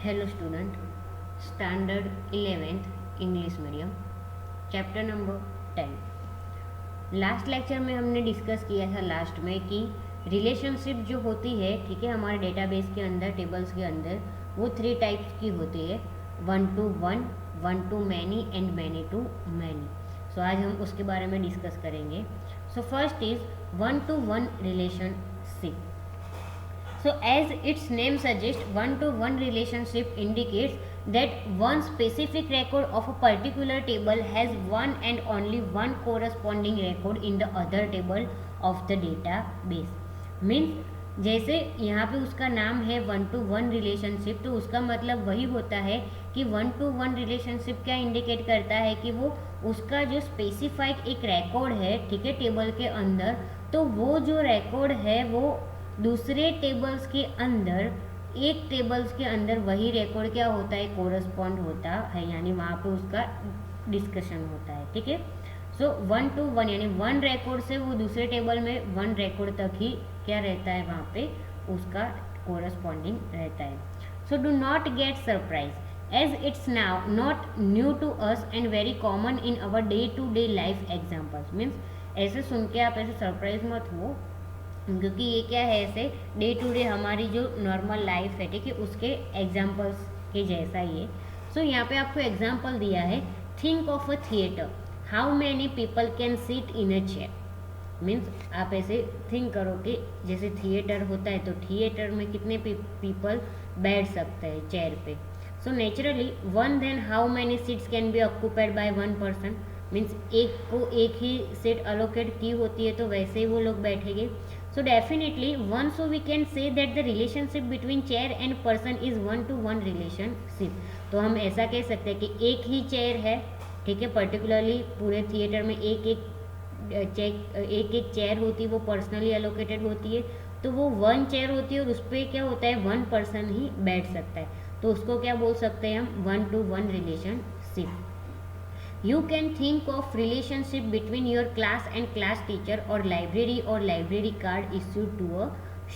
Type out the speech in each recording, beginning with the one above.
Hello student, standard 11th English medium, chapter number 10। Last lecture में हमने discuss किया था लास्ट में कि रिलेशनशिप जो होती है, ठीक है, हमारे डेटाबेस के अंदर, टेबल्स के अंदर, वो 3 टाइप्स की होती है, 1 to 1, 1 to many and many to many। सो आज हम उसके बारे में डिस्कस करेंगे। So first is 1 to 1 relationship. So as its name suggests, one-to-one relationship indicates that one specific record of a particular table has one and only one corresponding record in the other table of the database। Means जैसे यहाँ पे उसका नाम है one two one relationship, तो उसका मतलब वही होता है कि वन टू वन रिलेशनशिप क्या इंडिकेट करता है कि वो उसका जो स्पेसिफाइड एक रिकॉर्ड है, ठीक है, टेबल के अंदर, तो वो जो रिकॉर्ड है वो दूसरे टेबल्स के अंदर, एक टेबल्स के अंदर वही रिकॉर्ड क्या होता है, कोरस्पॉन्ड होता है, यानी वहाँ पे उसका डिस्कशन होता है, ठीक है। सो 1 to 1 यानी वन रिकॉर्ड से वो दूसरे टेबल में वन रिकॉर्ड तक ही क्या रहता है, वहाँ पे उसका कोरस्पॉन्डिंग रहता है। So do not get surprise as it's now not new to us and very common in our day to day life examples. Means ऐसे सुन के आप ऐसे सरप्राइज मत हो, क्योंकि ये क्या है, ऐसे डे टू डे हमारी जो नॉर्मल लाइफ है, ठीक है, उसके एग्जाम्पल्स के जैसा ही है। सो यहाँ पे आपको एग्जाम्पल दिया है, think of a theatre, how many people can sit in a chair. Means आप ऐसे थिंक करो कि जैसे थिएटर होता है, तो थिएटर में कितने पीपल बैठ सकते हैं चेयर पे। So naturally one, then how many seats can be occupied by one person. Means एक को एक ही सीट अलोकेट की होती है, तो वैसे ही वो लोग बैठेंगे। So definitely one, so we can say that the relationship between chair and person is 1 to 1 relationship। तो हम ऐसा कह सकते हैं कि एक ही चेयर है, ठीक है, पर्टिकुलरली पूरे थिएटर में एक एक चेयर होती है, वो पर्सनली एलोकेटेड होती है, तो वो वन चेयर होती है और उस पर क्या होता है, वन पर्सन ही बैठ सकता है, तो उसको क्या बोल सकते हैं हम, 1 to 1 relationship. You can think of relationship between your class and class teacher or library card issued to a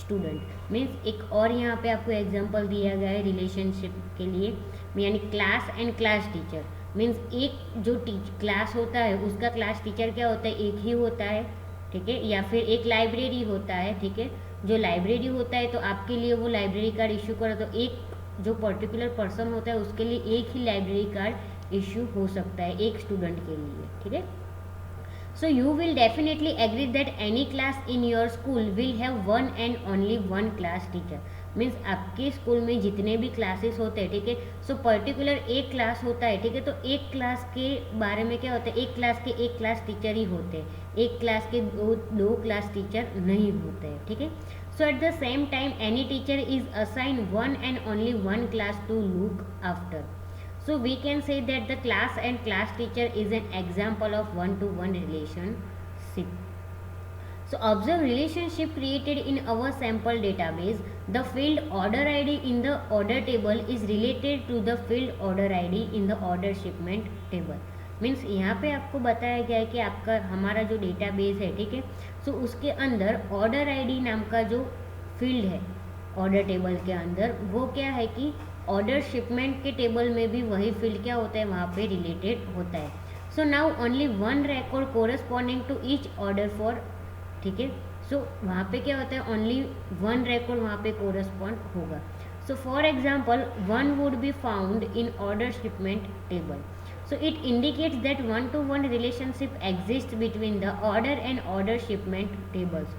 student। Means एक और यहाँ पे आपको एग्जांपल दिया गया है रिलेशनशिप के लिए, यानी class and class teacher. Means एक जो क्लास होता है उसका क्लास टीचर क्या होता है, एक ही होता है, ठीक है, या फिर एक लाइब्रेरी होता है, ठीक है, जो लाइब्रेरी होता है तो आपके लिए वो लाइब्रेरी कार्ड इशू करा, तो एक जो पर्टिकुलर पर्सन होता है उसके लिए एक ही लाइब्रेरी कार्ड इश्यू हो सकता है एक स्टूडेंट के लिए, ठीक है। So you will definitely agree that any class in your school will have one and only one class teacher. Means आपके स्कूल में जितने भी क्लासेस होते हैं, ठीक है, सो पर्टिकुलर एक क्लास होता है, ठीक है, तो एक क्लास के बारे में क्या होता है, एक क्लास के एक क्लास टीचर ही होते हैं, एक क्लास के दो क्लास टीचर नहीं होते हैं, ठीक है। So at the same time any teacher is assign one and only one class to look after. So we can say that the class and class teacher is an example of one-to-one relationship. So observe relationship created in our sample database. The field order ID in the order table is related to the field order ID in the order shipment table. Means यहाँ पे आपको बताया गया है कि आपका हमारा जो डेटाबेस है, ठीक है, सो उसके अंदर ऑर्डर आईडी नाम का जो फील्ड है ऑर्डर टेबल के अंदर, वो क्या है कि ऑर्डर शिपमेंट के टेबल में भी वही फील्ड क्या होता है, वहाँ पे रिलेटेड होता है। So now only one record corresponding to each order for, ठीक है, सो वहाँ पे क्या होता है, ओनली वन रिकॉर्ड वहाँ पे कोरस्पॉन्ड होगा। So for example one would be found in order shipment table. So it indicates that one-to-one relationship exists between the order and order shipment tables.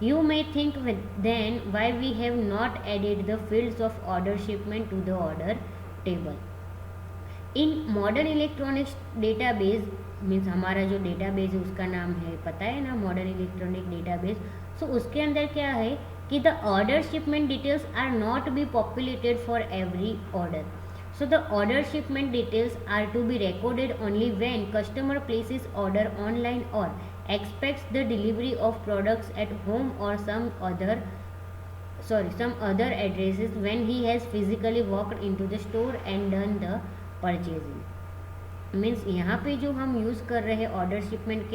You may think then why we have not added the fields of order shipment to the order table. In modern electronics database, means हमारा जो database है उसका नाम है, पता है ना, modern electronic database. सो उसके अंदर क्या है कि the order shipment details are not be populated for every order. So the order shipment details are to be recorded only when customer places order online or expects the delivery of products at home or some other addresses when he has physically walked into the store and done the purchasing। Means यहाँ पे जो हम use कर रहे हैं order shipment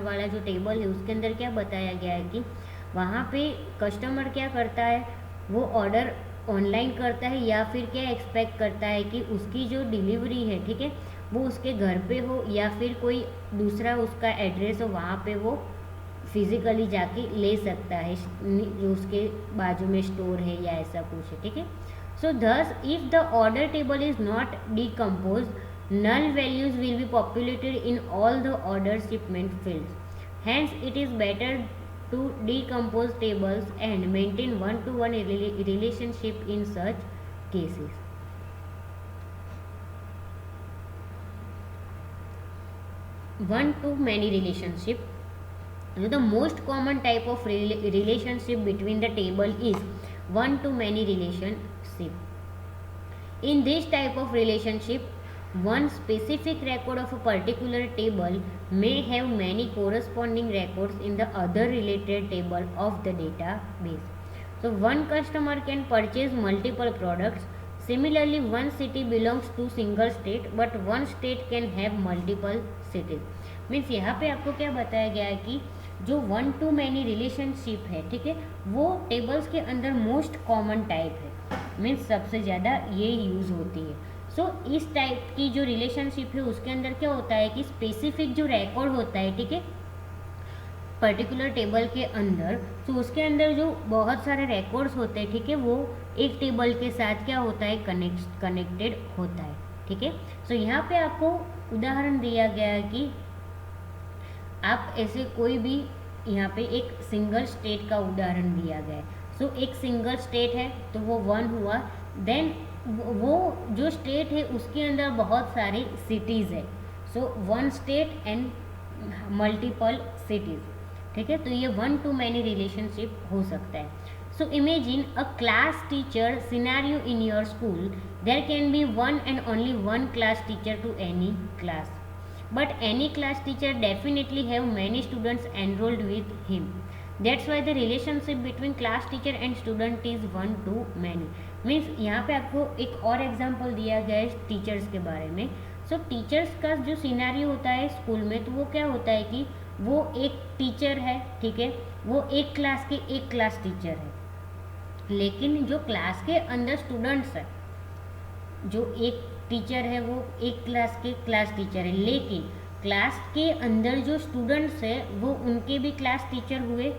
वाला जो table है, उसके अंदर क्या बताया गया है कि वहाँ पे कस्टमर क्या करता है, वो ऑर्डर ऑनलाइन करता है या फिर क्या एक्सपेक्ट करता है कि उसकी जो डिलीवरी है, ठीक है, वो उसके घर पे हो या फिर कोई दूसरा उसका एड्रेस हो, वहाँ पे वो फिजिकली जाके ले सकता है, जो उसके बाजू में स्टोर है या ऐसा कुछ है, ठीक है। सो thus if the order table is not decomposed, null values will be populated in all the order shipment fields. Hence it is better to decompose tables and maintain one-to-one relationship in such cases. One-to-many relationship. So the most common type of relationship between the table is one-to-many relationship. In this type of relationship, one specific record of a particular table may have many corresponding records in the other related table of the database. So one customer can purchase multiple products. Similarly, one city belongs to single state, but one state can have multiple cities. Means यहाँ पे आपको क्या बताया गया है कि जो one two many relationship है, ठीक है, वो टेबल्स के अंदर मोस्ट कॉमन टाइप है, मीन्स सबसे ज़्यादा ये यूज़ होती है। सो इस टाइप की जो रिलेशनशिप है उसके अंदर क्या होता है कि स्पेसिफिक जो रिकॉर्ड होता है, ठीक है, पर्टिकुलर टेबल के अंदर, तो उसके अंदर जो बहुत सारे रिकॉर्ड्स होते हैं, ठीक है, वो एक टेबल के साथ क्या होता है, कनेक्टेड होता है, ठीक है। सो यहाँ पे आपको उदाहरण दिया गया है कि आप ऐसे कोई भी, यहाँ पे एक सिंगल स्टेट का उदाहरण दिया गया है। सो एक सिंगल स्टेट है तो वो वन हुआ, देन वो जो स्टेट है उसके अंदर बहुत सारी सिटीज़ है, so one state and multiple cities, ठीक है, तो ये वन टू मैनी रिलेशनशिप हो सकता है। So imagine a class teacher scenario in your school, there can be one and only one class teacher to any class, but any class teacher definitely have many students enrolled with him. That's why the relationship between class teacher and student is one to many. Means यहाँ पे आपको एक और example दिया गया है teachers के बारे में। सो टीचर्स का जो सिनेरियो होता है स्कूल में, तो वो क्या होता है कि वो एक टीचर है, ठीक है, वो एक क्लास के एक क्लास टीचर है, लेकिन जो क्लास के अंदर स्टूडेंट्स है, जो एक टीचर है वो एक क्लास के क्लास टीचर है, लेकिन क्लास के अंदर जो स्टूडेंट्स है वो उनके भी क्लास टीचर हुए,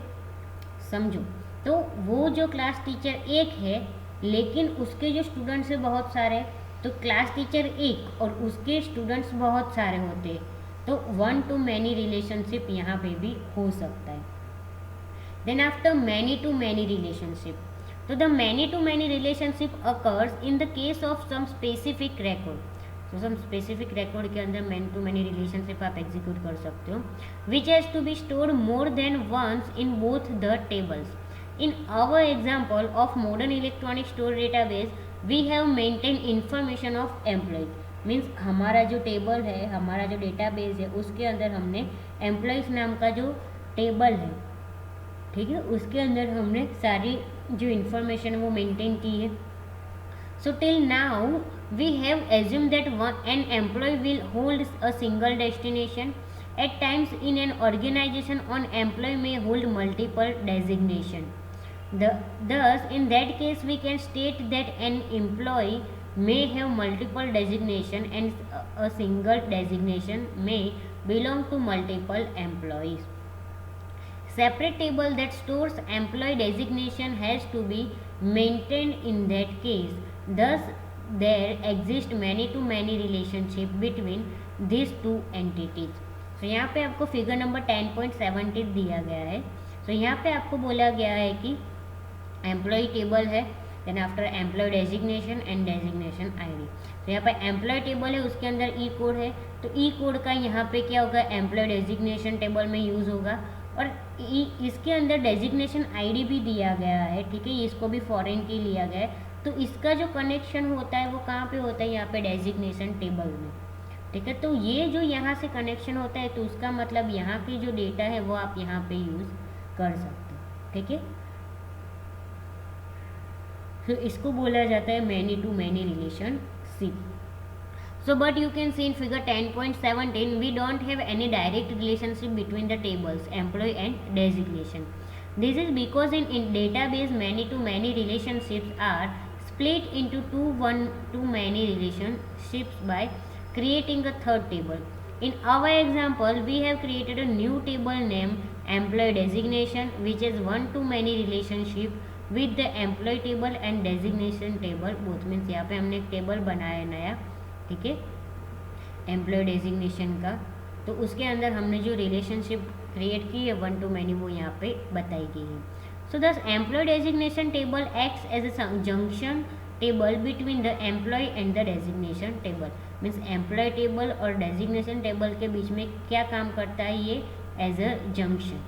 समझो। तो वो जो क्लास टीचर एक है लेकिन उसके जो स्टूडेंट्स है बहुत सारे, तो क्लास टीचर एक और उसके स्टूडेंट्स बहुत सारे होते हैं, तो वन टू मैनी रिलेशनशिप यहाँ पे भी हो सकता है। Then after many to many relationship, तो the many to many relationship occurs in the case of some specific record. तो सम स्पेसिफिक रिकॉर्ड के अंदर मैनी टू मैनी रिलेशनशिप आप एग्जीक्यूट कर सकते हो, which has to be stored more than once in both the tables. In our example of modern electronic store database, we have maintain information of employees. Means हमारा जो table है, हमारा जो database है, उसके अंदर हमने एम्प्लॉयज़ नाम का जो टेबल है, ठीक है, उसके अंदर हमने सारी जो इन्फॉर्मेशन है वो मेंटेन की है। So till now we have assume that an employ will hold a single destination. At times in an organisation on employ में hold multiple designation. Thus, in that case, we can state that an employee may have multiple designation and a single designation may belong to multiple employees. Separate table that stores employee designation has to be maintained in that case. Thus, there exist many-to-many relationship between these two entities. So, यहाँ पे आपको figure number 10.17 दिया गया है। So, यहाँ पे आपको बोला गया है कि एम्प्लॉय टेबल है, then after employee designation and designation ID. तो यहाँ पे एम्प्लॉय टेबल है, उसके अंदर ई कोड है, तो ई कोड का यहाँ पे क्या होगा, एम्प्लॉय डेजिग्नेशन टेबल में यूज़ होगा, और इसके अंदर डेजिग्नेशन आईडी भी दिया गया है, ठीक है, इसको भी फॉरेन की लिया गया है, तो इसका जो कनेक्शन होता है वो कहाँ पे होता है, यहाँ पे डेजिग्नेशन टेबल में, ठीक है। तो ये जो यहाँ से कनेक्शन होता है, तो उसका मतलब यहाँ की जो डेटा है वो आप यहाँ पे यूज़ कर सकते हो, ठीक है। तो इसको बोला जाता है many to many relationship. So but you can see in figure 10.17 we don't have any direct relationship between the tables employee and designation. This is because in database many to many relationships are split into too many relationships by creating a third table. In our example, we have created a new table named employee designation, which is one to many relationship with the employee table and designation table both. Means यहाँ पे हमने एक table बनाया नया, ठीक है, employ designation का, तो उसके अंदर हमने जो रिलेशनशिप क्रिएट की है वन टू मैनी वो यहाँ पे बताई गई है. So this employee designation table acts as a junction table between the employee and the designation table. Means employee table और डेजिग्नेशन टेबल के बीच में क्या काम करता है ये, as a junction.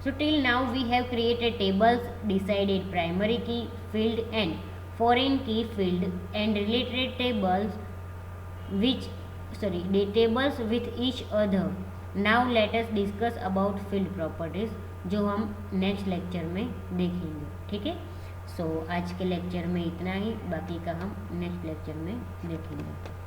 So till now we have created tables, decided primary key field and foreign key field and related tables tables with each other. Now let us discuss about field properties जो हम next lecture में देखेंगे, ठीक है. सो आज के lecture में इतना ही, बाकी का हम नेक्स्ट लेक्चर में देखेंगे.